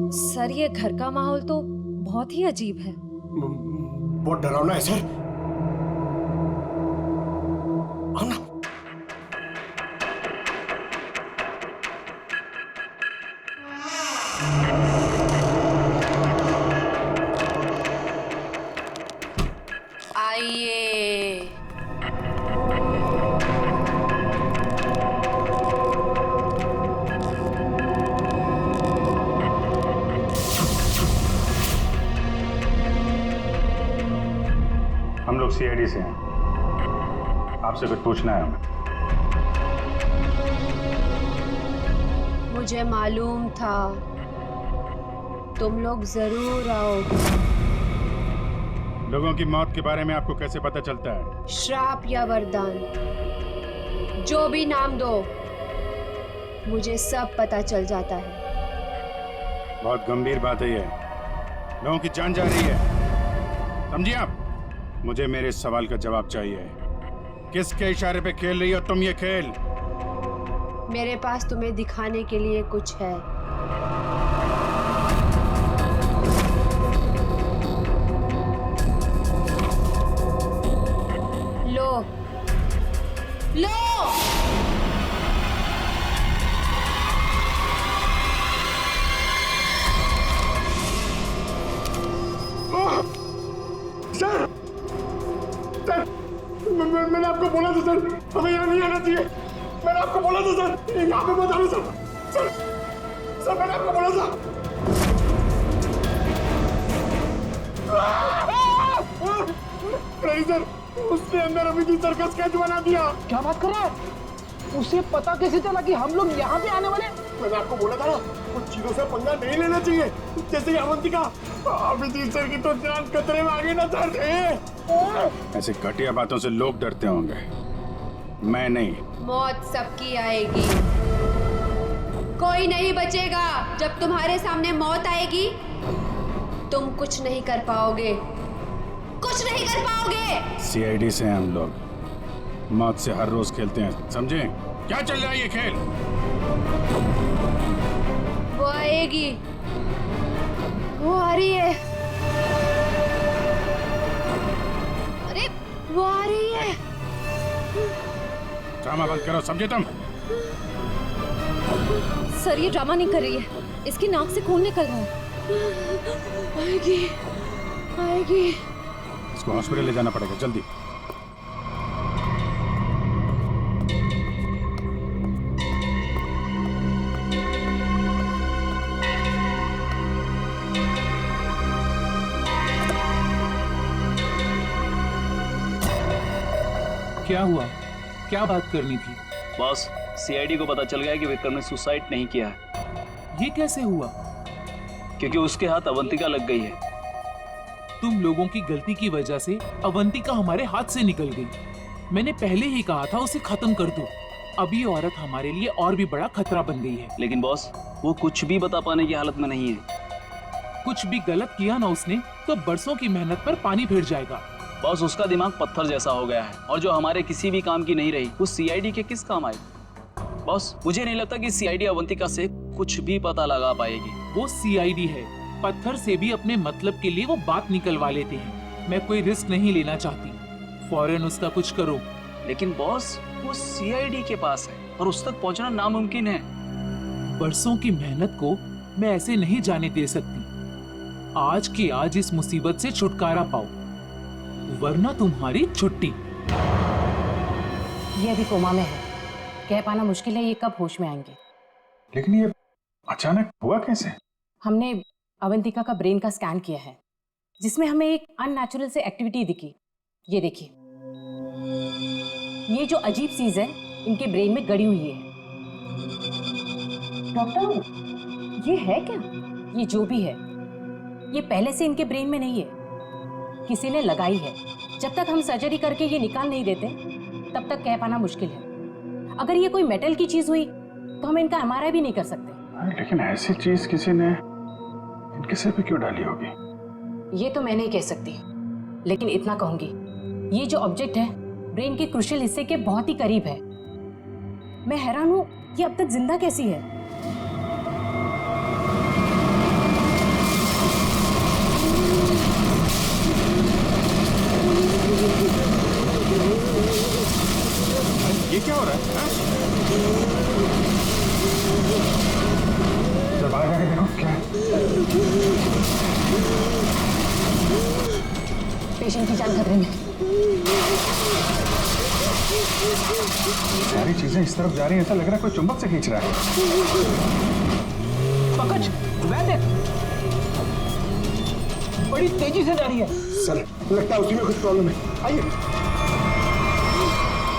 Sir ये घर का माहौल तो बहुत ही अजीब है। बहुत डरावना है सर। आओ ना। आइए। हम लोग सीआईडी से हैं, आपसे कुछ पूछना है हमें। मुझे मालूम था तुम लोग जरूर आओगे। लोगों की मौत के बारे में आपको कैसे पता चलता है? श्राप या वरदान, जो भी नाम दो, मुझे सब पता चल जाता है। बहुत गंभीर बात है ये, लोगों की जान जा रही है, समझिए आप? मुझे मेरे सवाल का जवाब चाहिए। किसके इशारे पे खेल रही हो तुम ये खेल? मेरे पास तुम्हें दिखाने के लिए कुछ है। लो लो। सर सर, मैंने आपको बोला था सर, हमें यहाँ नहीं आना चाहिए। मैंने आपको बोला था सर, यहाँ पे मत आना सर। सर सर, मैंने आपको बोला था। सर, उसने अंदर अभी की सर्कस स्केच बना दिया। क्या बात कर रहा है? उसे पता कैसे चला कि हम लोग यहाँ पे आने वाले? मैंने आपको बोला था ना, कुछ चीजों से पंगा नहीं लेना चाहिए, जैसे कि अवंतिका। अभिजीत सर की तो जान खतरे में आ गई ना सर। ऐसे घटिया बातों से लोग डरते होंगे, मैं नहीं। मौत सबकी आएगी, कोई नहीं बचेगा। जब तुम्हारे सामने मौत आएगी, तुम कुछ नहीं कर पाओगे, कुछ नहीं कर पाओगे। सीआईडी से हैं हम लोग, मौत से हर रोज खेलते हैं, समझे? क्या चल रहा है ये खेल? वो आएगी, वो आ रही है। अरे वो आ रही है। ड्रामा बंद करो, समझे तुम? सर ये ड्रामा नहीं कर रही है, इसकी नाक से खून निकल रहा है। आएगी आएगी। इसको हॉस्पिटल ले जाना पड़ेगा, जल्दी। क्या हुआ? क्या बात करनी थी? बॉस, सीआईडी को पता चल गया कि विक्रम ने सुसाइड नहीं किया है। ये कैसे हुआ? क्योंकि उसके हाथ अवंतिका लग गई है। तुम लोगों की गलती की वजह से अवंतिका हमारे हाथ से निकल गई। मैंने पहले ही कहा था उसे खत्म कर दो। अब ये औरत हमारे लिए और भी बड़ा खतरा बन गई है। लेकिन बॉस, वो कुछ भी बता पाने की हालत में नहीं है। कुछ भी गलत किया ना उसने तो बरसों की मेहनत पर पानी फिर जाएगा। बॉस, उसका दिमाग पत्थर जैसा हो गया है, और जो हमारे किसी भी काम की नहीं रही, वो सीआईडी के किस काम आई? बॉस, मुझे नहीं लगता कि सीआईडी अवंतिका से कुछ भी पता लगा पाएगी। वो सीआईडी है, पत्थर से भी अपने मतलब के लिए वो बात निकलवा लेते हैं। मैं कोई रिस्क नहीं लेना चाहती, फौरन उसका कुछ करो। लेकिन बॉस, वो सीआईडी के पास है और उस तक पहुंचना नामुमकिन है। बरसों की मेहनत को मैं ऐसे नहीं जाने दे सकती। आज के आज इस मुसीबत से छुटकारा पाओ, वरना तुम्हारी छुट्टी। ये अभी कोमा में है, कह पाना मुश्किल है ये कब होश में आएंगे। लेकिन ये अचानक हुआ कैसे? हमने अवंतिका का ब्रेन का स्कैन किया है, जिसमें हमें एक अननेचुरल से एक्टिविटी दिखी। ये देखिए, ये जो अजीब चीज है इनके ब्रेन में गड़ी हुई है। डॉक्टर, ये है क्या? ये जो भी है, ये पहले से इनके ब्रेन में नहीं है, किसी ने लगाई है। जब तक हम सर्जरी करके ये निकाल नहीं देते, तब तक कह पाना मुश्किल है। अगर ये कोई मेटल की चीज हुई तो हम इनका एमआरआई भी नहीं कर सकते। लेकिन ऐसी चीज किसी ने इनके सिर पे क्यों डाली होगी? ये तो मैं नहीं कह सकती, लेकिन इतना कहूंगी, ये जो ऑब्जेक्ट है ब्रेन के क्रूशियल हिस्से के बहुत ही करीब है। मैं हैरान हूं, ये अब तक जिंदा कैसी है? पेशेंट की जान खतरे में। सारी चीजें इस तरफ जा रही हैं, ऐसा लग रहा है कोई चुंबक से खींच रहा है। पंकज, वैन देख, बड़ी तेजी से जा रही है। सर लगता है उसी में कुछ प्रॉब्लम है, आइए।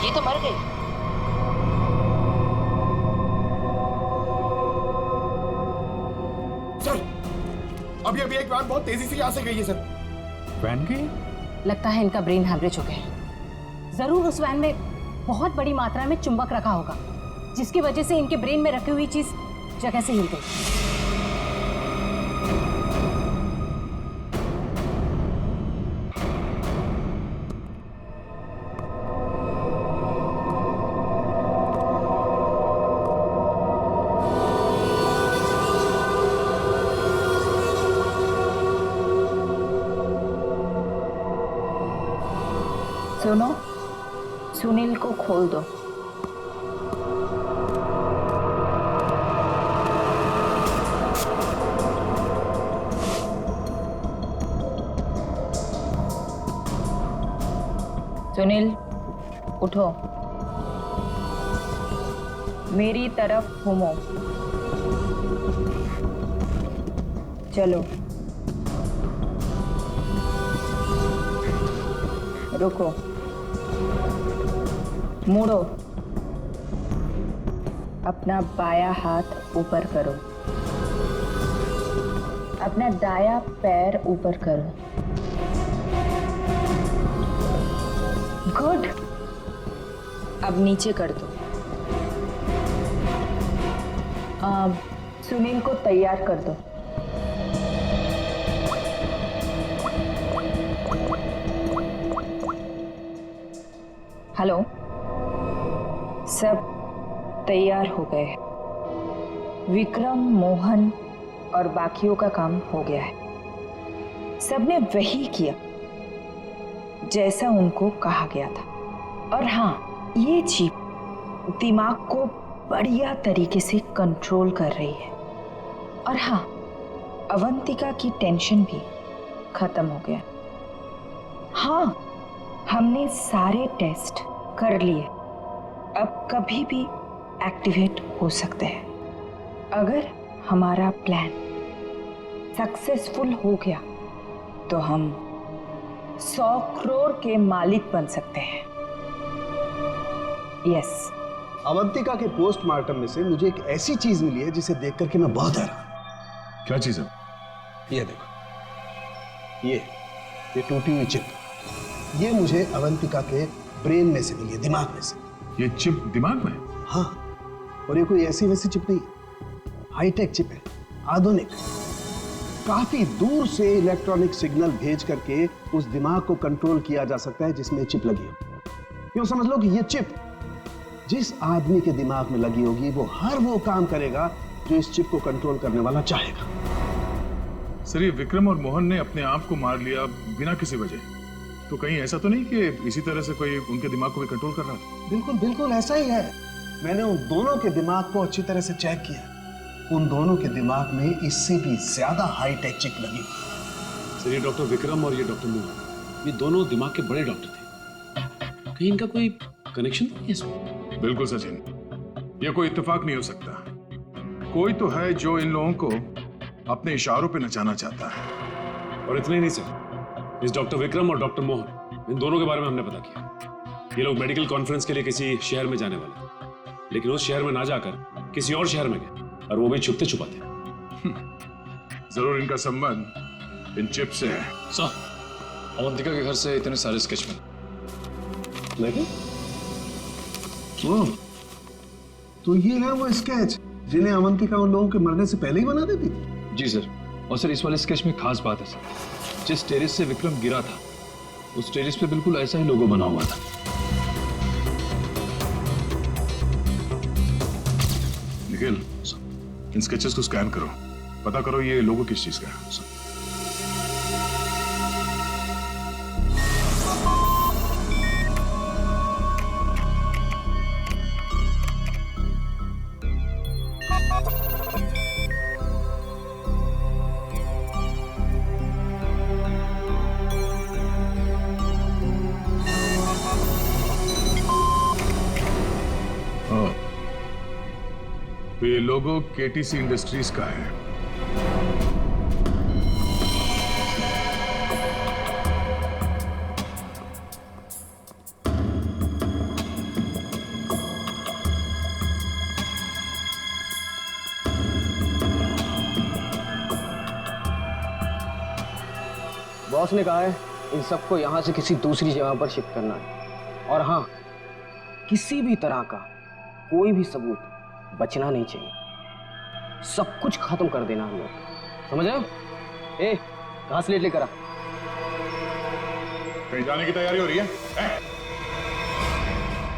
ये तो मर गई। सर अभी अभी एक वैन बहुत तेजी से यहाँ से गई है सर। वैन गई? लगता है इनका ब्रेन हैमरेज हो गया है। जरूर उस वैन में बहुत बड़ी मात्रा में चुंबक रखा होगा, जिसकी वजह से इनके ब्रेन में रखी हुई चीज जगह से हिल गई। सुनो, सुनील को खोल दो। सुनील उठो, मेरी तरफ घूमो। चलो रुको, मुड़ो, अपना बायां हाथ ऊपर करो, अपना दायां पैर ऊपर करो। गुड, अब नीचे कर दो। अब सुनील को तैयार कर दो। हेलो, सब तैयार हो गए। विक्रम, मोहन और बाकियों का काम हो गया है। सबने वही किया जैसा उनको कहा गया था। और हाँ, ये चिप दिमाग को बढ़िया तरीके से कंट्रोल कर रही है। और हाँ, अवंतिका की टेंशन भी खत्म हो गया। हाँ, हमने सारे टेस्ट कर लिए, अब कभी भी एक्टिवेट हो सकते हैं। अगर हमारा प्लान सक्सेसफुल हो गया तो हम 100 करोड़ के मालिक बन सकते हैं। यस। अवंतिका के पोस्टमार्टम में से मुझे एक ऐसी चीज मिली है जिसे देख करके मैं बहुत हैरान। क्या चीज है? ये देखो, ये टूटी हुई चिप, ये मुझे अवंतिका के ब्रेन में से मिली है, दिमाग में से। ये चिप दिमाग में? हाँ, और ये कोई ऐसी वैसी चिप नहीं, हाईटेक चिप है, आधुनिक। काफी दूर से इलेक्ट्रॉनिक सिग्नल भेज करके उस दिमाग को कंट्रोल किया जा सकता है जिसमें चिप लगी हो। यूं समझ लो कि ये चिप जिस आदमी के दिमाग में लगी होगी वो हर वो काम करेगा जो इस चिप को कंट्रोल करने वाला चाहेगा। सर, ये विक्रम और मोहन ने अपने आप को मार लिया बिना किसी वजह, तो कहीं ऐसा तो नहीं कि इसी तरह से कोई उनके दिमाग को भी कंट्रोल कर रहा था? बिल्कुल बिल्कुल ऐसा ही है। मैंने उन दोनों के दिमाग को अच्छी तरह से चेक किया। उन दोनों के दिमाग में इससे भी ज्यादा हाईटेक चिप लगी। सर, ये डॉक्टर विक्रम और ये डॉक्टर मोहन, ये दोनों दिमाग के बड़े डॉक्टर थे। कहीं इनका कोई कनेक्शन तो नहीं है इसमें? बिल्कुल सचिन, ये कोई इत्तेफाक नहीं हो सकता। कोई तो है जो इन लोगों को अपने इशारों पे नचाना चाहता है। और इतना ही नहीं सर, इस डॉक्टर विक्रम और डॉक्टर मोहन, इन दोनों के बारे में हमने पता किया। ये लोग मेडिकल कॉन्फ्रेंस के लिए किसी शहर में जाने वाले थे, लेकिन उस शहर में ना जाकर किसी और शहर में गए, और वो भी छुपते छुपाते। जरूर इनका संबंध इन चिप से है। सर, अवंतिका के घर से इतने सारे स्केच लेकिन तो ये है वो स्केच जिन्हें अवंतिका उन लोगों के मरने से पहले ही बना देती थी? जी सर। और सर, इस वाले स्केच में खास बात है सर, जिस टेरेस से विक्रम गिरा था उस टेरेस पे बिल्कुल ऐसा ही लोगो बना हुआ था। निखिल, इन स्केचेस को स्कैन करो, पता करो ये लोगो किस चीज का है। ये लोगो केटीसी इंडस्ट्रीज का है। बॉस ने कहा है इन सबको यहाँ से किसी दूसरी जगह पर शिफ्ट करना है। और हाँ, किसी भी तरह का कोई भी सबूत बचना नहीं चाहिए। सब कुछ खत्म कर देना हम लोग, समझ रहे हो? ए, घास लेट लेकर आ। कहीं जाने की तैयारी हो रही है?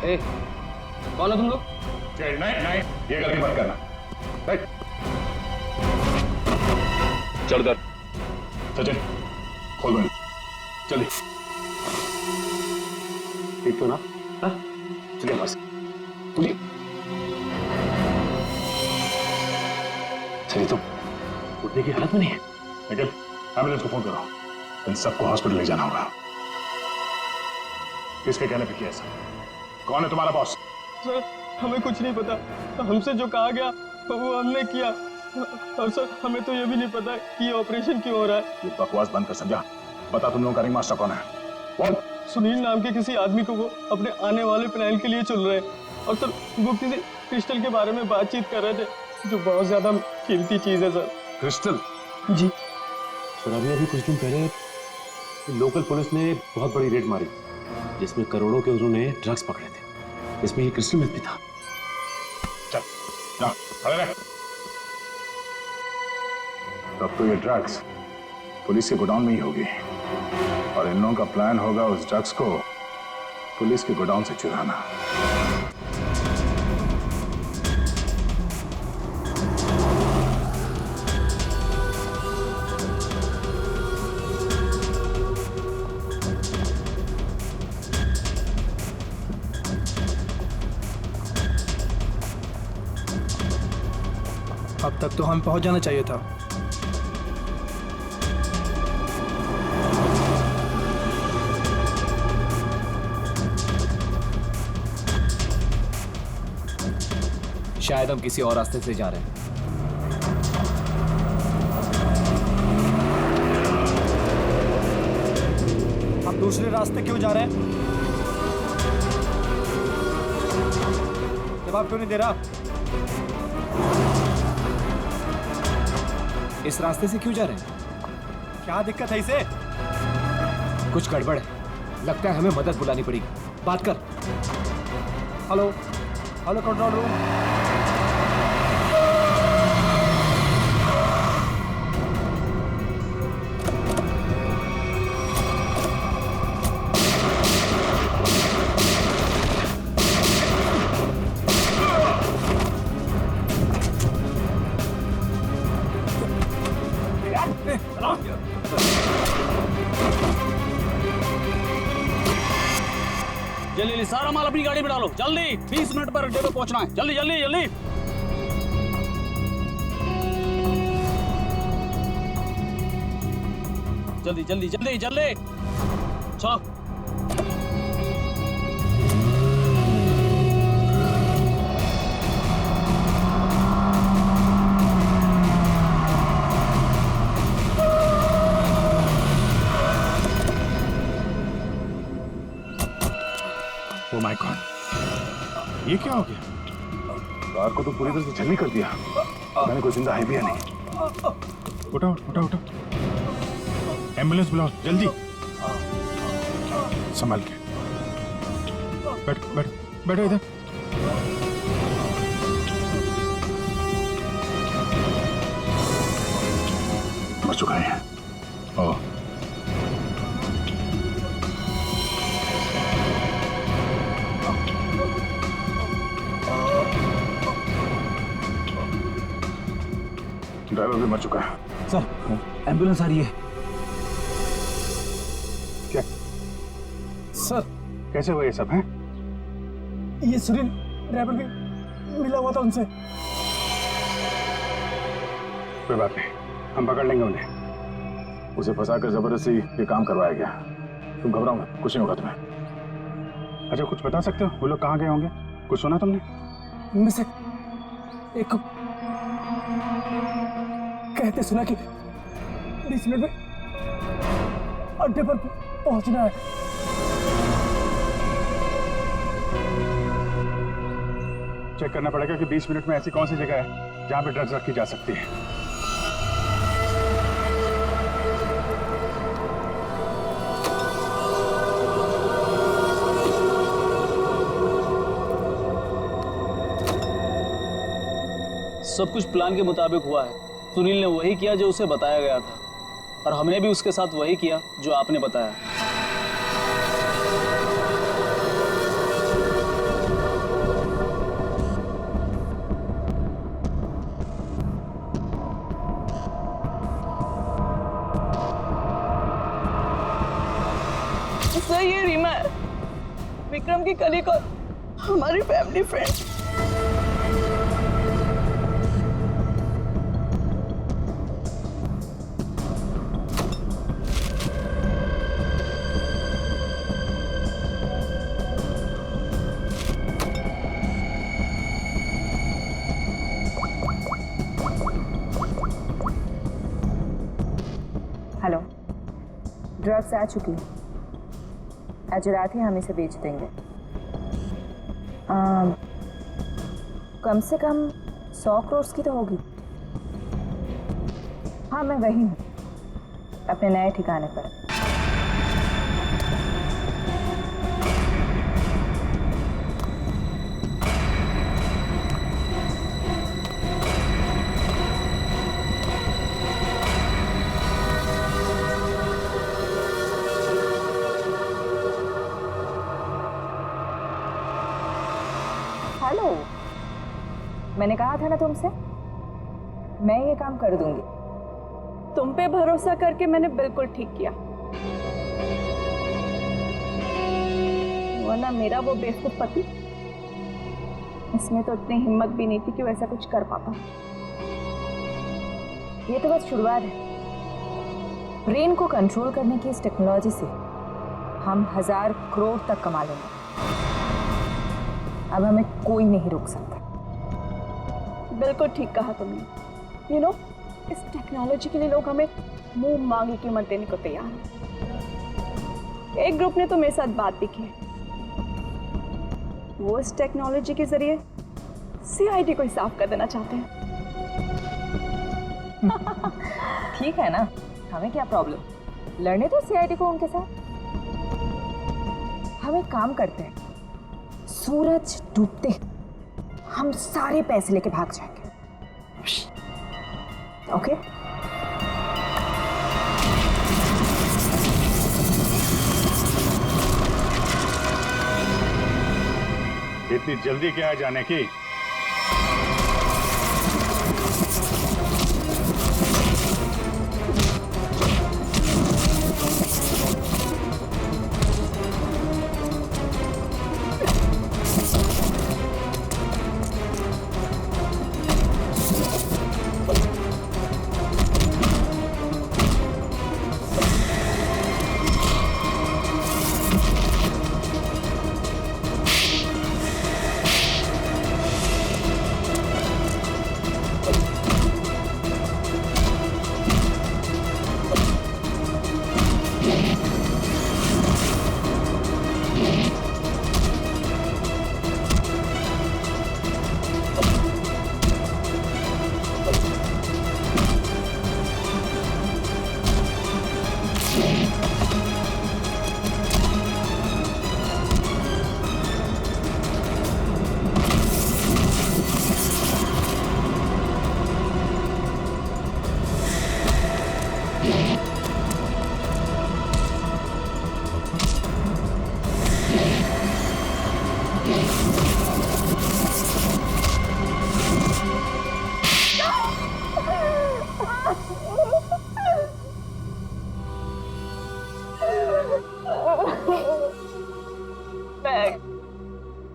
ए, कौन हो तुम लोग? नहीं नहीं, ये गलती मत करना। चल कर सचिन, खोल बंद, चलिए। ठीक तो ना? हाँ? चलिए बस, चलिए। चलिए, तुम उठने की हालत में नहीं है। लेकिन एम्बुलेंस को फोन करो, इन सबको हॉस्पिटल ले जाना होगा। किसके कहने पे किया सर? कौन है तुम्हारा बॉस? सर, हमें कुछ नहीं पता। हमसे जो कहा गया वो हमने किया। और सर, हमें तो ये भी नहीं पता कि ये ऑपरेशन क्यों हो रहा है। ये बकवास बंद कर समझा। बता तुम लोगों का रिंग मास्टर कौन है? कौन? सुनील नाम के किसी आदमी को वो अपने आने वाले प्लान के लिए चुन रहे हैं। और सर, वो किसी क्रिस्टल के बारे में बातचीत कर रहे थे, जो बहुत ज्यादा कीमती चीज है सर। क्रिस्टल? जी सर, अभी कुछ दिन पहले लोकल पुलिस ने बहुत बड़ी रेड मारी, जिसमें करोड़ों के उन्होंने ड्रग्स पकड़े थे। इसमें ये क्रिस्टल मिल्क भी था। चल, जाओ, खड़े रहे। तब तो ये ड्रग्स पुलिस के गोडाउन में ही होगी, और इन लोगों का प्लान होगा उस ड्रग्स को पुलिस के गोडाउन से चुराना। अब तक तो हम पहुंच जाना चाहिए था। शायद हम किसी और रास्ते से जा रहे हैं। हम दूसरे रास्ते क्यों जा रहे हैं? जवाब क्यों नहीं दे रहा? इस रास्ते से क्यों जा रहे हैं? क्या दिक्कत है इसे? कुछ गड़बड़ है, लगता है हमें मदद बुलानी पड़ेगी। बात कर। Hello, hello control room. जल्दी सारा माल अपनी गाड़ी में डालो, जल्दी। 20 मिनट पर अड्डे पे पहुंचना है। जल्दी जल्दी जल्दी। जल्दी जल्दी जल्दी जल्दी, चलो। Oh my God, ये क्या हो गया? कार को तो पूरी तरह से छलनी कर दिया। मैंने कोई जिंदा है भी या नहीं। उठो उठो उठो, एम्बुलेंस बुलाओ जल्दी। संभाल के बैठो बैठो बैठो इधर। मर चुका है। ओह, ड्राइवर भी मर चुका है। सर, एम्बुलेंस आ रही है। क्या सर, कैसे हुआ ये सब है? ये सुनील ड्राइवर भी मिला हुआ था उनसे। कोई बात नहीं, हम पकड़ लेंगे उन्हें। उसे फंसाकर जबरदस्ती ये काम करवाया गया। तुम घबराओ मत, कुछ नहीं होगा तुम्हें। अच्छा, कुछ बता सकते हो वो लोग कहाँ गए होंगे? कुछ सुना तुमने? उनमें से एक कहते सुना कि 20 मिनट में अड्डे पर पहुंचना है। चेक करना पड़ेगा कि 20 मिनट में ऐसी कौन सी जगह है जहां पे ड्रग्स रखी जा सकती है। सब कुछ प्लान के मुताबिक हुआ है। सुनील ने वही किया जो उसे बताया गया था, और हमने भी उसके साथ वही किया जो आपने बताया। सर, ये रीमा है, विक्रम की कलीग और हमारी फैमिली फ्रेंड। हेलो, ड्रग्स आ चुकी है। आज रात ही हम इसे बेच देंगे। कम से कम 100 करोड़ की तो होगी। हाँ, मैं वही हूँ, अपने नए ठिकाने पर। हेलो, मैंने कहा था ना तुमसे, मैं ये काम कर दूंगी। तुम पे भरोसा करके मैंने बिल्कुल ठीक किया, वरना मेरा वो बेवकूफ पति, इसमें तो इतनी हिम्मत भी नहीं थी कि वैसा कुछ कर पाता। ये तो बस शुरुआत है। ब्रेन को कंट्रोल करने की इस टेक्नोलॉजी से हम 1000 करोड़ तक कमा लेंगे। अब हमें कोई नहीं रोक सकता। बिल्कुल ठीक कहा तुमने। यू नो, इस टेक्नोलॉजी के लिए लोग हमें मुंह मांगी कीमत देने को तैयार हैं। एक ग्रुप ने तो मेरे साथ बात भी की है। वो इस टेक्नोलॉजी के जरिए सीआईडी को ही साफ कर देना चाहते हैं। ठीक है ना, हमें क्या प्रॉब्लम, लड़ने दो सीआईडी को उनके साथ। हम एक काम करते हैं, सूरज डूबते हम सारे पैसे लेके भाग जाएंगे। ओके? इतनी जल्दी क्या है जाने की?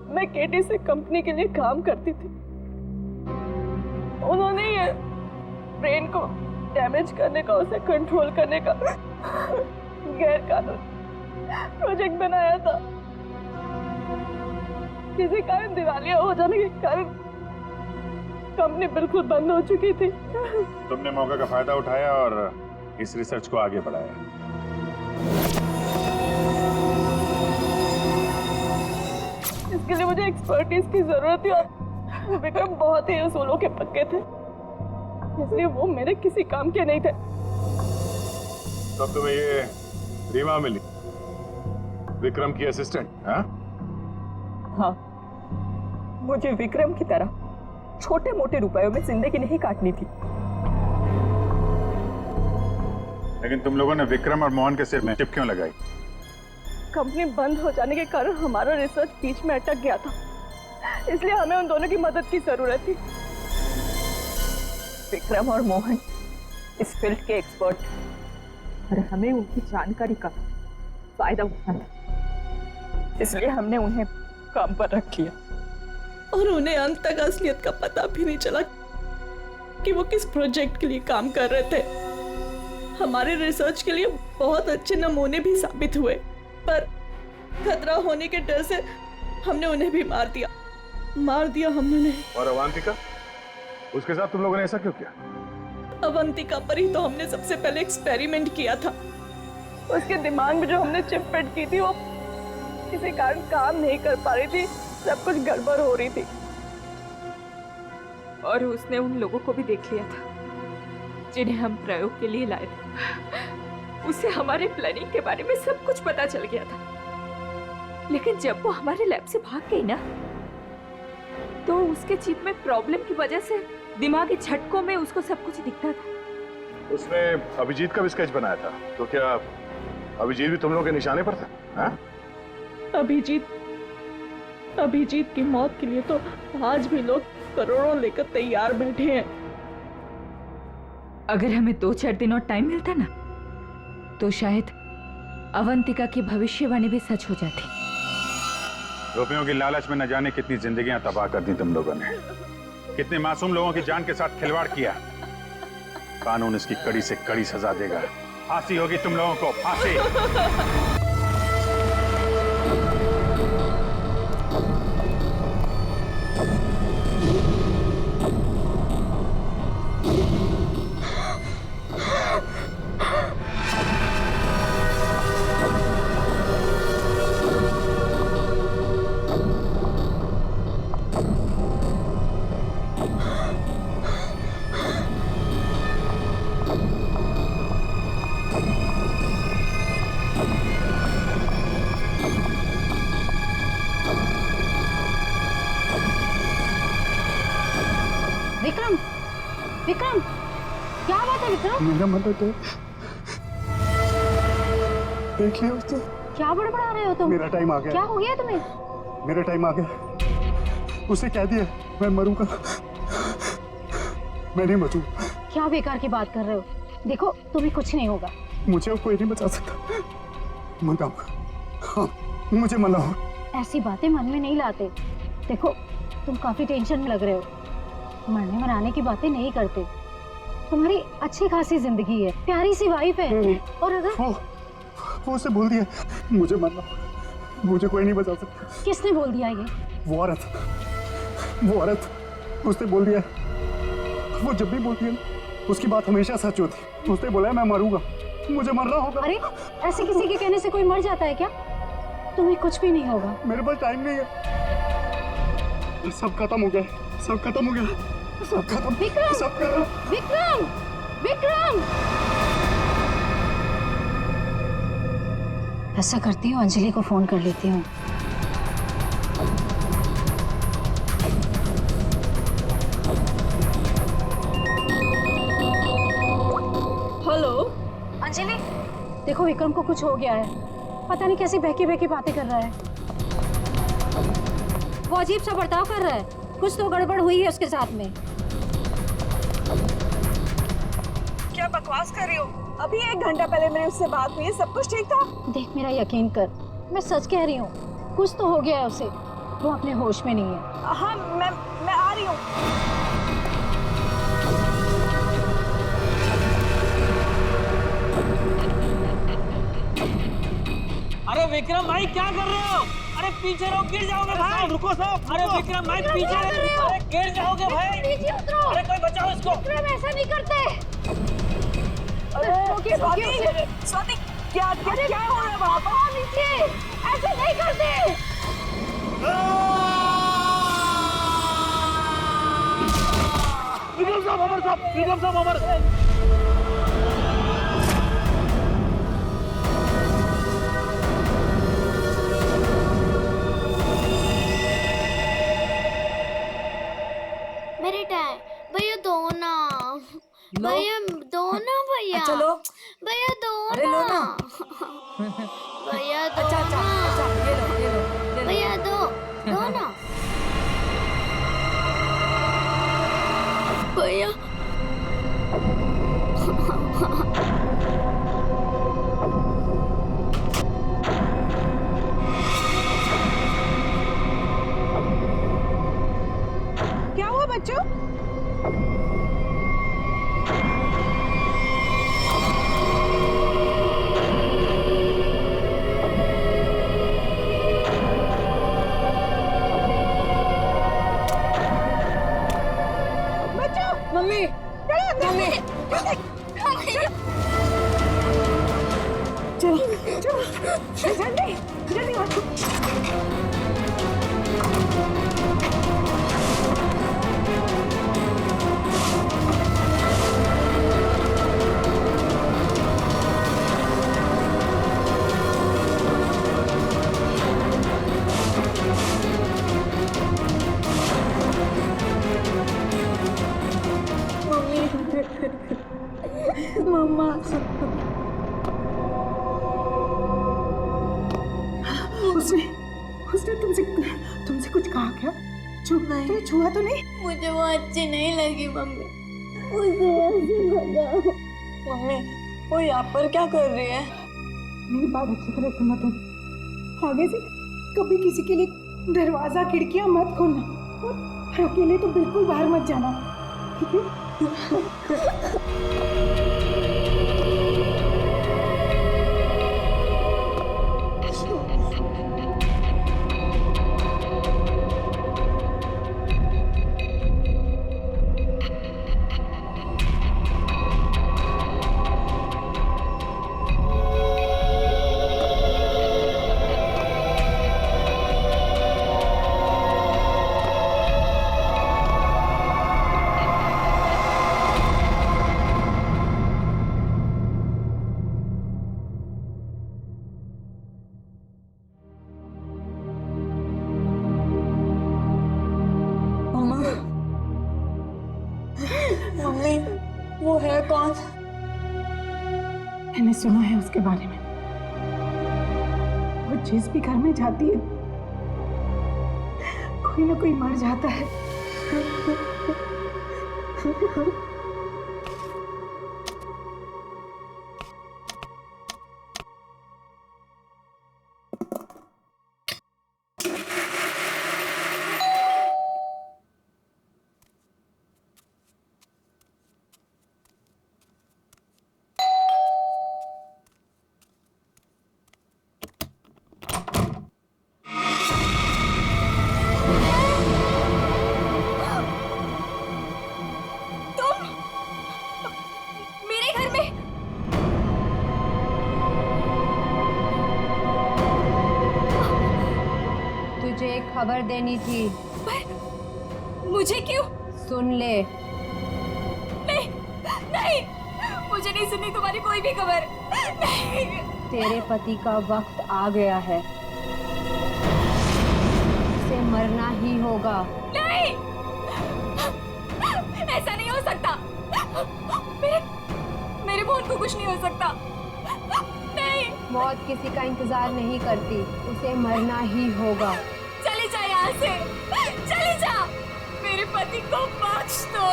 मैं केटी से कंपनी के लिए काम करती थी। उन्होंने ये ब्रेन को डैमेज करने का, उसे कंट्रोल करने का गैर कानूनी प्रोजेक्ट बनाया था। किसी कारण दिवालिया हो जाने के कारण कंपनी बिल्कुल बंद हो चुकी थी। तुमने मौके का फायदा उठाया और इस रिसर्च को आगे बढ़ाया। इसके लिए मुझे एक्सपर्टीज की जरूरत थी और विक्रम बहुत ही उसूलों के पक्के थे, इसलिए वो मेरे किसी काम के नहीं थे। तब तुम्हें ये रीमा मिली, विक्रम की असिस्टेंट? हाँ, मुझे विक्रम की तरह छोटे मोटे रुपयों में जिंदगी नहीं काटनी थी। लेकिन तुम लोगों ने विक्रम और मोहन के सिर में चिप क्यों लगाई? कंपनी बंद हो जाने के कारण हमारा रिसर्च बीच में अटक गया था, इसलिए हमें उन दोनों की मदद की जरूरत थी। विक्रम और मोहन इस फील्ड के एक्सपर्ट और हमें उनकी जानकारी का फायदा उठाना था, इसलिए हमने उन्हें काम पर रख लिया और उन्हें अंत तक असलियत का पता भी नहीं चला कि वो किस प्रोजेक्ट के लिए काम कर रहे थे। हमारे रिसर्च के लिए बहुत अच्छे नमूने भी साबित हुए, पर खतरा होने के डर से हमने उन्हें भी मार दिया हमने उन्हें। और अवंतिका, उसके साथ तुम लोगों ने ऐसा क्यों किया? अवंतिका पर ही तो हमने सबसे पहले एक्सपेरिमेंट किया था। उसके दिमाग में जो हमने चिप फिट की थी वो किसी कारण काम नहीं कर पा रही थी, सब कुछ गड़बड़ हो रही थी। और उसने उन लोगों को भी देख लिया था जिन्हें हम प्रयोग के लिए लाए थे। उसे हमारे प्लानिंग के बारे में सब कुछ पता चल गया था, लेकिन जब वो हमारे लैब से भाग गई ना, तो उसके चिप में प्रॉब्लम की वजह से दिमागी झटकों में उसको सब कुछ दिखता था। उसने अभिजीत का भी स्केच बनाया था, तो क्या अभिजीत भी तुम लोगों के निशाने पर था? हाँ? अभिजीत की मौत के लिए तो आज भी लोग करोड़ों लेकर तैयार बैठे हैं। अगर हमें 2-4 दिन और टाइम मिलता ना, तो शायद अवंतिका की भविष्यवाणी भी सच हो जाती। रुपयों की लालच में न जाने कितनी जिंदगियां तबाह कर दी तुम लोगों ने, कितने मासूम लोगों की जान के साथ खिलवाड़ किया। कानून इसकी कड़ी से कड़ी सजा देगा। फांसी होगी तुम लोगों को, फांसी। विक्रम, क्या बात है विक्रम? मेरा मदद है, देखिए उसको। क्या बड़बड़ा रहे हो तुम? मेरा टाइम आ गया। क्या हो गया तुम्हें? मेरा टाइम आ गया। उसे कह दिया मैं मरूंगा, मैं नहीं बचूं। क्या बेकार की बात कर रहे हो? देखो तुम्हें कुछ नहीं होगा। मुझे अब कोई नहीं बचा सकता। मत आओ, हाँ, मुझे मना हो। ऐसी बातें मन में नहीं लाते। देखो तुम काफी टेंशन में लग रहे हो। मरने मराने की बातें नहीं करते। तुम्हारी अच्छी खासी जिंदगी है, प्यारी सी वाइफ है, और अगर वो उसे बोल दिया मुझे मरना, मुझे कोई नहीं बचा सकता। किसने बोल दिया ये? वो औरत उसने बोल दिया। वो जब भी बोलती है उसकी बात हमेशा सच होती। उसने बोला मैं मरूंगा, मुझे मरना होगा। अरे ऐसे किसी के कहने से कोई मर जाता है क्या? तुम्हें कुछ भी नहीं होगा। मेरे पास टाइम नहीं है। सब खत्म हो गया, सब खत्म हो गया, सब खत्म। विक्रम, सब खत्म। विक्रम, विक्रम! ऐसा करती हूँ, अंजलि को फोन कर लेती हूँ। हेलो अंजलि, देखो विक्रम को कुछ हो गया है। पता नहीं कैसी बहकी बहकी बातें कर रहा है। वो अजीब सा बर्ताव कर रहा है। कुछ तो गड़बड़ हुई है उसके साथ में। क्या बकवास कर रही हो? अभी 1 घंटा पहले मेरी उससे बात हुई है, सब कुछ ठीक था। देख मेरा यकीन कर, मैं सच कह रही हूँ। कुछ तो हो गया है उसे, वो अपने होश में नहीं है। हाँ मैं आ रही हूँ। अरे विक्रम भाई क्या कर रहे हो? अरे अरे पीछे रहो, गिर जाओगे भाई। रुको साहब, अरे विक्रम भाई पीछे रहो, अरे गिर जाओगे भाई। नीचे उतरो। अरे कोई बचाओ इसको। विक्रम ऐसा नहीं करते। अरे स्वाति क्या क्या हो रहा है वहाँ पर? नीचे ऐसा नहीं करते। विक्रम साहब अमर साहब, विक्रम साहब अमर। मेरे टाइम भैया दो ना, भैया दो ना भैया। चलो भैया दो अरे लो ना। भैया दो अच्छा अच्छा ना। अच्छा ये लो ये लो। भैया दो ना भैया। क्या हुआ बच्चों? मम्मी मम्मी चलो जल्दी जल्दी मम्मा उसने तुमसे कुछ कहा क्या? तुम्हें छुआ तो नहीं? मुझे वो अच्छी नहीं लगी मम्मी, मुझे ऐसे भगाओ। मम्मी वो यहाँ पर क्या कर रही है? मेरी बात अच्छी तरह सुनो तुम। आगे से कभी किसी के लिए दरवाजा खिड़कियां मत खोलना और अकेले तो बिल्कुल बाहर मत जाना, ठीक है? मम्मी वो है कौन? मैंने सुना है उसके बारे में। वो जिस भी घर में जाती है कोई ना कोई मर जाता है। तुझे एक खबर देनी थी। मुझे क्यों? सुन ले। नहीं नहीं, मुझे नहीं सुननी तुम्हारी कोई भी खबर। नहीं। तेरे पति का वक्त आ गया है, उसे मरना ही होगा। नहीं, ऐसा नहीं हो सकता। मेरे मोहन को कुछ नहीं हो सकता। नहीं। मौत किसी का इंतजार नहीं करती, उसे मरना ही होगा। चले जा यहाँ से, चले जा। मेरे पति को बख्श दो।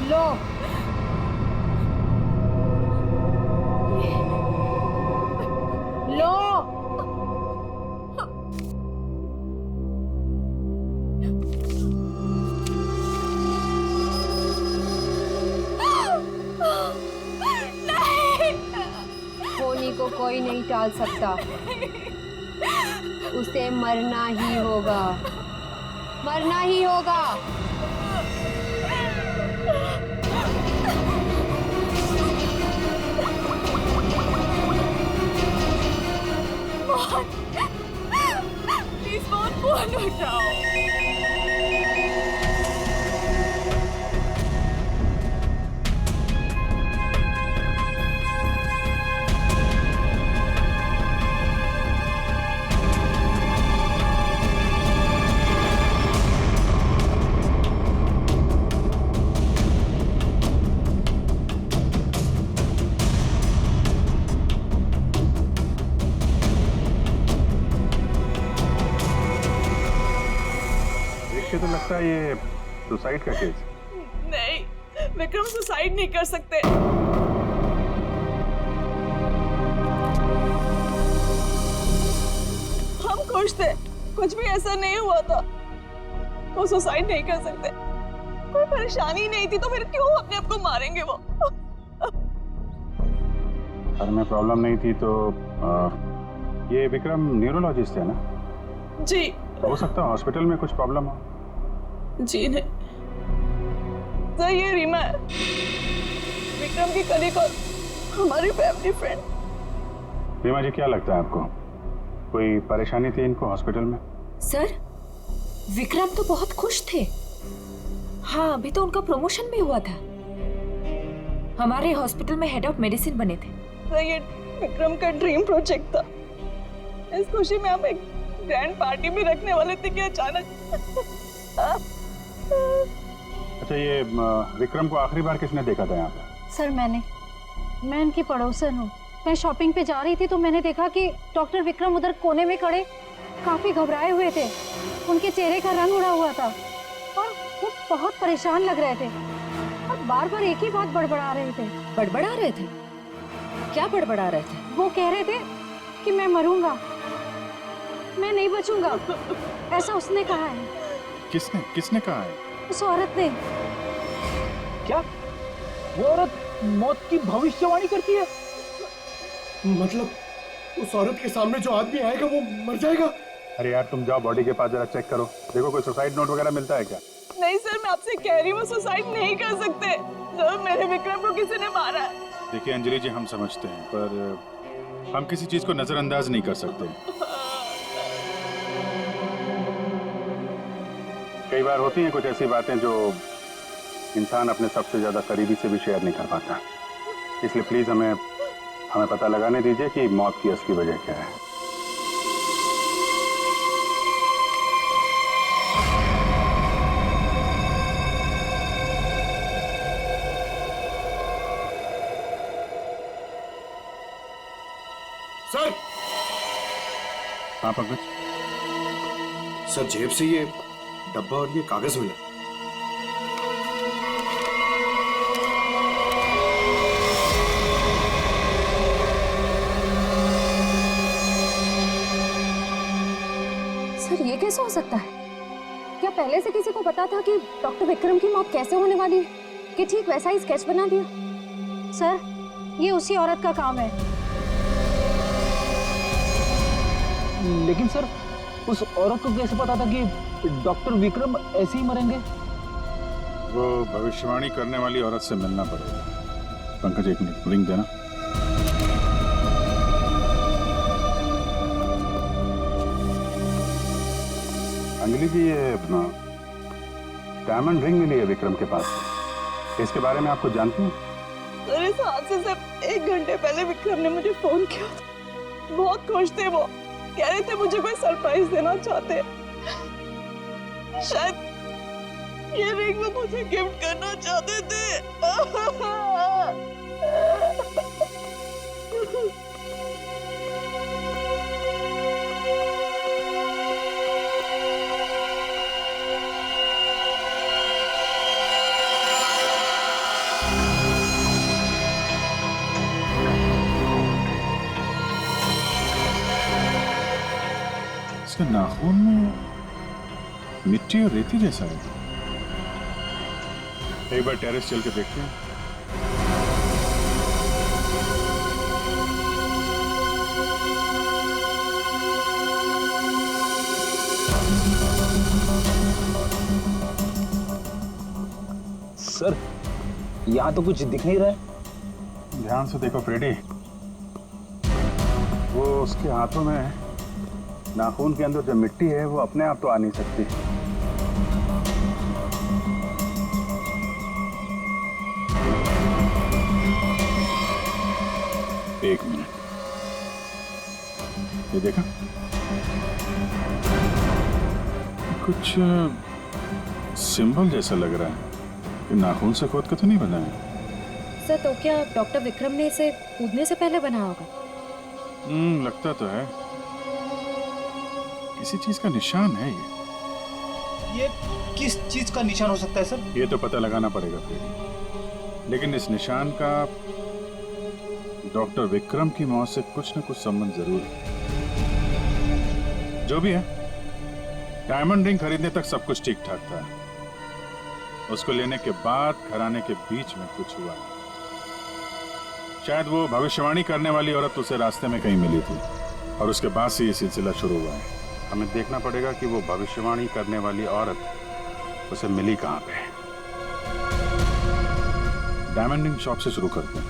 लो। लो। होनी को कोई नहीं टाल सकता। उसे मरना ही होगा, मरना ही होगा। प्लीज फोन उठाओ। तो लगता है ये सुसाइड का केस। नहीं, विक्रम सुसाइड नहीं कर सकते। हम खुश थे, कुछ भी ऐसा नहीं हुआ था। वो सुसाइड नहीं कर सकते, कोई परेशानी नहीं थी, तो फिर क्यों अपने आप को मारेंगे वो? घर में प्रॉब्लम नहीं थी तो ये विक्रम न्यूरोलॉजिस्ट है ना? जी। हो सकता है हॉस्पिटल में कुछ प्रॉब्लम हो। जी नहीं सर, ये रीमा है, विक्रम की कलीग और हमारी फैमिली फ्रेंड। रीमा जी, क्या लगता है आपको कोई परेशानी थी इनको हॉस्पिटल में? सर, विक्रम तो बहुत खुश थे। हाँ, अभी तो उनका प्रमोशन भी हुआ था, हमारे हॉस्पिटल में हेड ऑफ मेडिसिन बने थे। सर, ये विक्रम का ड्रीम प्रोजेक्ट था। इस खुशी में हम एक ग्रैंड पार्टी भी रखने वाले थे कि अचानक। अच्छा, ये विक्रम को आखिरी बार किसने देखा था यहाँ पे? सर मैं इनकी पड़ोसन हूँ। मैं शॉपिंग पे जा रही थी तो मैंने देखा कि डॉक्टर विक्रम उधर कोने में खड़े काफी घबराए हुए थे। उनके चेहरे का रंग उड़ा हुआ था और वो बहुत परेशान लग रहे थे और बार बार एक ही बात बड़बड़ा रहे थे। बड़बड़ा रहे थे? क्या बड़बड़ा रहे थे? वो कह रहे थे कि मैं मरूंगा, मैं नहीं बचूंगा, ऐसा उसने कहा है। किसने कहा है? उस औरत ने। क्या वो औरत मौत की भविष्यवाणी करती है? मतलब उस औरत के सामने जो आदमी आएगा वो मर जाएगा? अरे यार, तुम जाओ बॉडी के पास जरा चेक करो, देखो कोई सुसाइड नोट वगैरह मिलता है क्या? नहीं सर, मैं आपसे कह रही हूँ, वो सुसाइड नहीं कर सकते। सर, मेरे विक्रम को किसी ने मारा है। देखिए अंजलि जी, हम समझते हैं पर हम किसी चीज को नजरअंदाज नहीं कर सकते। कई बार होती हैं कुछ ऐसी बातें जो इंसान अपने सबसे ज्यादा करीबी से भी शेयर नहीं कर पाता। इसलिए प्लीज हमें पता लगाने दीजिए कि मौत की असली वजह क्या है। सर! हाँ पंकज? सर, जेब से ये डब्बा और ये कागज मिला। सर, ये कैसे हो सकता है? क्या पहले से किसी को पता था कि डॉक्टर विक्रम की मौत कैसे होने वाली है कि ठीक वैसा ही स्केच बना दिया? सर, ये उसी औरत का काम है। लेकिन सर, उस औरत को कैसे पता था कि डॉक्टर विक्रम ऐसे ही मरेंगे? वो भविष्यवाणी करने वाली औरत से मिलना पड़ेगा। पंकज, एक मिनट, लिंक देना। अंजलि जी, ये डायमंड रिंग मिली है विक्रम के पास, इसके बारे में आप कुछ जानते हैं? सर, इस हादसे से 1 घंटे पहले विक्रम ने मुझे फोन किया था। बहुत खुश थे वो, कह रहे थे मुझे कोई सरप्राइज देना चाहते। शायद ये रिंग वो मुझे गिफ्ट करना चाहते थे। इसके नाखून में मिट्टी और रेती जैसा है। एक बार टेरेस चल के देखते हैं। सर, यहाँ तो कुछ दिख नहीं रहा है। ध्यान से देखो फ्रेडी, वो उसके हाथों में नाखून के अंदर जो मिट्टी है वो अपने आप तो आ नहीं सकती। एक मिनट, ये देखा, कुछ सिंबल जैसा लग रहा है कि नाखून से खोद के तो नहीं बना है। सर तो क्या डॉक्टर विक्रम ने इसे कूदने से पहले बनाया होगा? लगता तो है, किसी चीज का निशान है ये किस चीज का निशान हो सकता है सर? ये तो पता लगाना पड़ेगा फिर, लेकिन इस निशान का डॉक्टर विक्रम की मौत से कुछ न कुछ संबंध जरूर है। जो भी है, डायमंड रिंग खरीदने तक सब कुछ ठीक ठाक था। उसको लेने के बाद घराने के बीच में कुछ हुआ। शायद वो भविष्यवाणी करने वाली औरत उसे रास्ते में कहीं मिली थी और उसके बाद से ये सिलसिला शुरू हुआ है। हमें देखना पड़ेगा कि वो भविष्यवाणी करने वाली औरत उसे मिली कहाँ पे। डायमंड रिंग शॉप से शुरू करते हैं।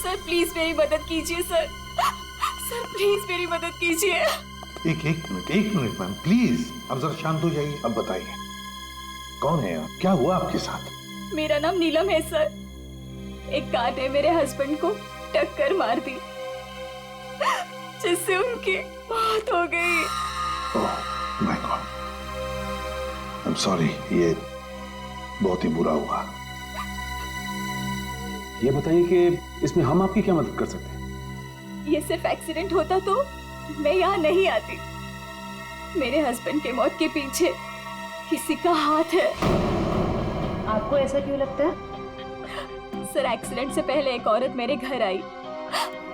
सर प्लीज मेरी मदद कीजिए सर। सर प्लीज मेरी मदद कीजिए। एक मिनट मैम प्लीज, अब जरा शांत हो जाइए। अब बताइए कौन है आप, क्या हुआ आपके साथ? मेरा नाम नीलम है सर। एक कार ने मेरे हस्बैंड को टक्कर मार दी जिससे उनकी मौत हो गई। Oh my God, I am sorry, ये बहुत ही बुरा हुआ। ये बताइए कि इसमें हम आपकी क्या मदद कर सकते हैं? ये सिर्फ एक्सीडेंट होता तो मैं यहाँ नहीं आती। मेरे हस्बैंड के मौत के पीछे किसी का हाथ है। आपको ऐसा क्यों लगता है? सर एक्सीडेंट से पहले एक औरत मेरे घर आई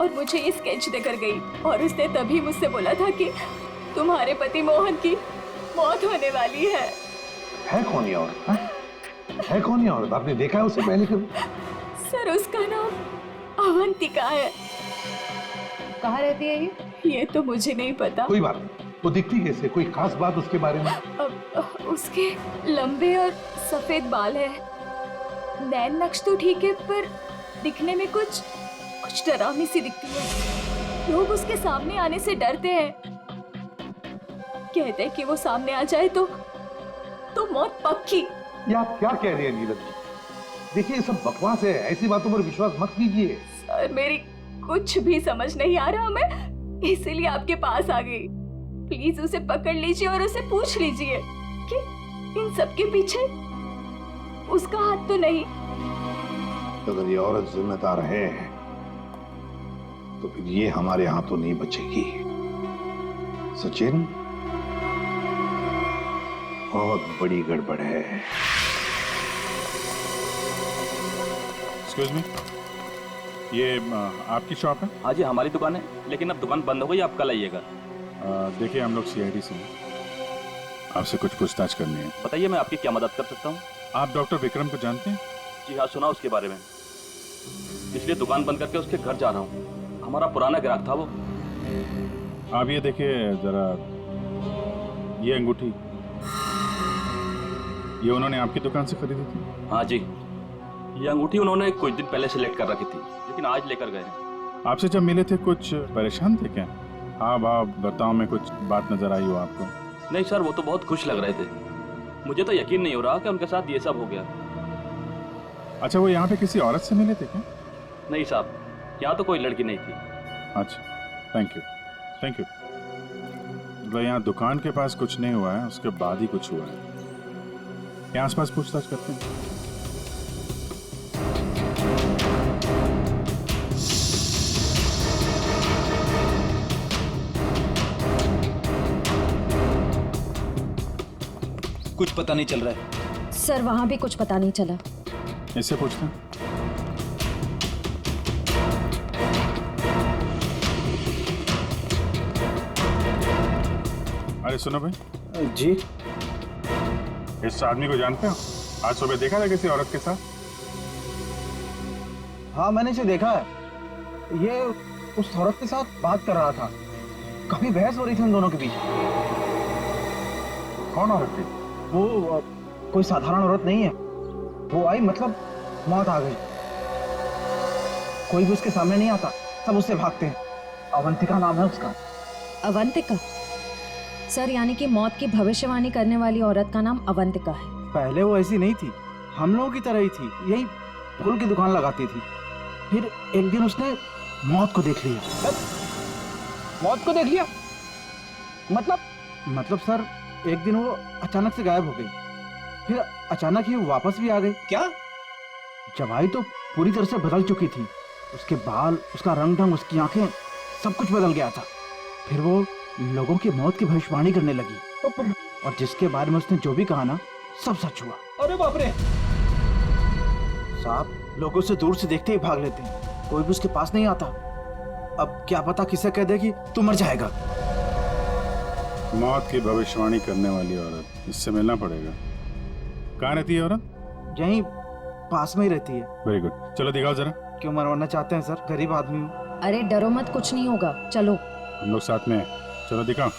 और मुझे ये स्केच देकर गई और उसने तभी मुझसे बोला था कि तुम्हारे पति मोहन की मौत होने वाली है कौन ये औरत? है कौन ये औरत? आपने देखा है उसे पहले कभी? सर उसका नाम अवंतिका है। कहाँ रहती है ये? ये तो मुझे नहीं पता। कोई बात नहीं, वो दिखती कैसे? कोई खास बात उसके बारे में? उसके लंबे और सफेद बाल है। नैन नक्श तो ठीक है पर दिखने में कुछ डरावनी सी दिखती है। लोग उसके सामने आने से डरते हैं, कहते हैं कि वो सामने आ जाए तो मौत पक्की। ये आप क्या कह रहे हैं नीलम जी? देखिए ये सब बकवास है, ऐसी बातों पर विश्वास मत कीजिए। सर मेरी कुछ भी समझ नहीं आ रहा, मैं इसीलिए आपके पास आ गई। प्लीज उसे पकड़ लीजिए और उसे पूछ लीजिए कि इन सब के पीछे उसका हाथ तो नहीं। अगर ये औरत जिम्मेदार है तो फिर ये हमारे हाथों नहीं बचेगी। सचिन, बहुत बड़ी गड़बड़ है। एक्सक्यूज मी, ये आपकी शॉप है? हाँ जी हमारी दुकान है, लेकिन अब दुकान बंद हो गई, आप कल आइएगा। देखिए हम लोग सीआईडी से हैं, आपसे कुछ पूछताछ करनी है। बताइए मैं आपकी क्या मदद कर सकता हूँ? आप डॉक्टर विक्रम को जानते हैं? जी हाँ, सुना उसके बारे में, इसलिए दुकान बंद करके उसके घर जा रहा हूँ। हमारा पुराना ग्राहक था वो। आप ये देखिए जरा, ये अंगूठी, ये उन्होंने आपकी दुकान से खरीदी थी? हाँ जी, ये अंगूठी उन्होंने कुछ दिन पहले सिलेक्ट कर रखी थी, लेकिन आज लेकर गए हैं। आपसे जब मिले थे कुछ परेशान थे क्या? हाँ भाव बर्ताव में कुछ बात नजर आई हो आपको? नहीं सर, वो तो बहुत खुश लग रहे थे। मुझे तो यकीन नहीं हो रहा कि उनके साथ ये सब हो गया। अच्छा, वो यहाँ पे किसी औरत से मिले थे क्या? नहीं साहब, यहाँ तो कोई लड़की नहीं थी। अच्छा, थैंक यू थैंक यू। मतलब यहाँ दुकान के पास कुछ नहीं हुआ है, उसके बाद ही कुछ हुआ है। यहाँ आसपास पूछताछ करते हैं। कुछ पता नहीं चल रहा है सर, वहां भी कुछ पता नहीं चला। इससे पूछते हैं। अरे सुनो भाई। जी? इस आदमी को जानते हो? आज सुबह देखा था किसी औरत के साथ? हाँ मैंने इसे देखा है। ये उस औरत के साथ बात कर रहा था, काफी बहस हो रही थी उन दोनों के बीच। कौन औरत थी? वो कोई साधारण औरत नहीं है। वो आई मतलब मौत आ गई। कोई भी उसके सामने नहीं आता, सब उससे भागते हैं। अवंतिका नाम है उसका। अवंतिका? सर यानी कि मौत की भविष्यवाणी करने वाली औरत का नाम अवंतिका है। पहले वो ऐसी नहीं थी, हम लोगों की तरह ही थी, यही फूल की दुकान लगाती थी। फिर एक दिन उसने मौत को देख लिया। मौत को देख लिया? मतलब सर एक दिन वो अचानक से गायब हो गई, फिर अचानक ही वापस भी आ गई। क्या? जब आई तो पूरी तरह से बदल चुकी थी। उसके बाल, उसका रंग ढंग, उसकी आंखें, सब कुछ बदल गया था। फिर वो लोगों की मौत की भविष्यवाणी करने लगी और जिसके बारे में उसने जो भी कहा ना, सब सच हुआ। अरे बाप रे! साहब लोग उसे दूर से देखते ही भाग लेते हैं, कोई भी उसके पास नहीं आता। अब क्या पता किसे कह दे कि तू मर जाएगा। मौत की भविष्यवाणी करने वाली औरत, इससे मिलना पड़ेगा। कहाँ रहती है औरत? यहीं पास में ही रहती है। वेरी गुड, चलो दिखाओ जरा। क्यों मरवाना चाहते हैं सर? गरीब आदमी हूँ। अरे डरो मत, कुछ नहीं होगा, चलो। हम लोग साथ में हैं, चलो दिखाओ।